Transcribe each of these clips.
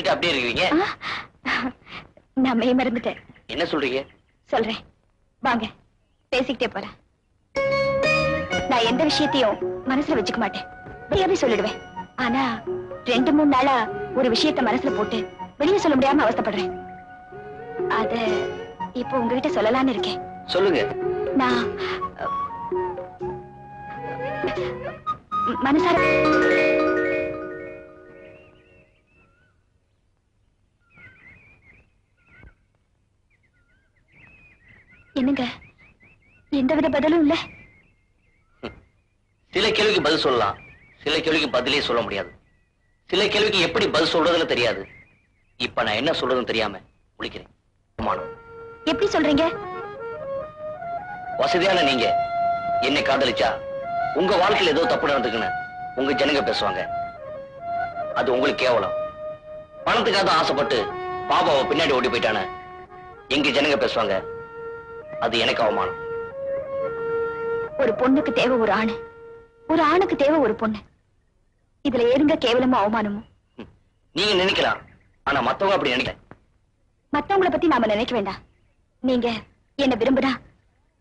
பேசிட்டு அப்படியே இருக்கீங்க. நான் மெய் மறந்துட்டேன். என்ன சொல்றீங்க? சொல்றேன் வாங்க, பேசிக்கிட்டே போறேன். நான் எந்த விஷயத்தையும் மனசுல வச்சுக்க மாட்டேன், வெளியாவே சொல்லிடுவேன். ஆனா 2-3 நாளா ஒரு விஷயத்த மனசுல போட்டு வெளியே சொல்ல முடியாம அவஸ்தைப்படுறேன். அத இப்போ உங்ககிட்ட சொல்லலான்னு இருக்கேன். சொல்லுங்க. நான் மனசார என்னங்க, எந்தவித பதிலும் இல்ல. சில கேள்விக்கு பதில் சொல்லலாம், சில கேள்விக்கு பதிலே சொல்ல முடியாது. சில கேள்விக்கு எப்படி பதில் சொல்றதுன்னு தெரியாது. இப்ப நான் என்ன சொல்றதுன்னு தெரியாம முழிக்கிறேன். எப்படி சொல்றீங்க? வசதியான நீங்க என்னை காதலிச்சா உங்க வாழ்க்கையில் ஏதோ தப்பு நடந்துக்குன்னு உங்க ஜனங்க பேசுவாங்க. அது உங்களுக்கு கேவலம். பணத்துக்காக ஆசைப்பட்டு பாபாவை பின்னாடி ஓடி போயிட்டான எங்க ஜனங்க பேசுவாங்க. அது எனக்கு அவமானம். ஒரு பொண்ணுக்கு தேவை ஒரு ஆணு, ஒரு ஆணுக்கு தேவை ஒரு பொண்ணு. இதுல ஏதுங்க கேவலமோ அவமானமோ? நீங்க நினைக்கலாம், ஆனா மத்தவங்க அப்படி நினைக்கல. மத்தவங்களை பத்தி நாம நினைக்க வேண்டாம். நீங்க என்ன விரும்புறா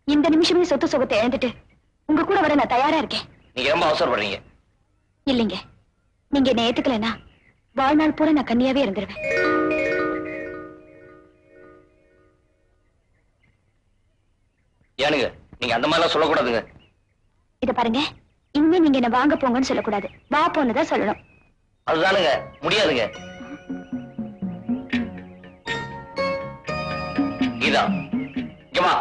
இந்த நிமிஷமே சொத்து சுகத்தை இழந்துட்டு உங்க கூட வர நான் தயாரா இருக்கேன். நீங்க ரொம்ப அவசரப்படுறீங்க. இல்லைங்க, நீங்க என்ன ஏத்துக்கலன்னா வாழ்நாள் பூரா நான் கன்னியாவே இருந்துருவேன். ஏனுங்க, நீங்க அந்த மாதிரிலாம் சொல்லக்கூடாதுங்க. இத பாருங்க, இனிமே நீங்க என்ன வாங்க போங்கன்னு சொல்லக்கூடாது, வா போன்னுதான் சொல்லணும். அதுதானுங்க முடியாதுங்க. கீதா, இங்க வா.